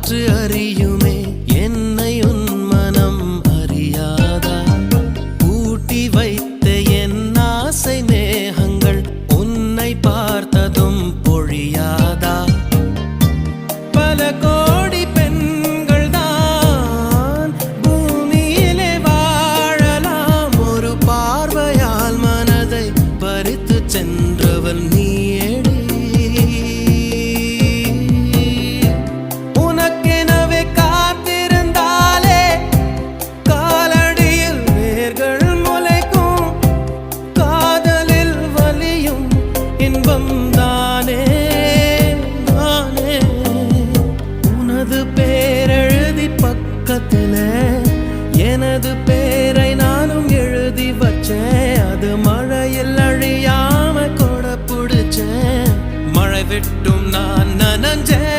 காற்று அறியுமே என்னை உன் மனம் அறியாதா பூட்டி வைத்த என் ஆசை மேகங்கள் உன்னை பார்த்ததும் பொழியாதா பல கோடி பெண்கள் தான் பூமியிலே வாழலாம் ஒரு பார்வையால் மனதை பறித்து சென்றவள் நீயேடி உனக்கெனவே காத்திருந்தாலே காலடியில் வேர்கள் முளைக்கும் காதலில் வலியும் இன்பம் தானே உனது பேரெழுதி பக்கத்தில் எனது பேரை நானும் எழுதி வச்சேன் அது மழையில் அழியாம கொடை பிடிச்சேன் மழை விட்டும் நான் நனஞ்சேன்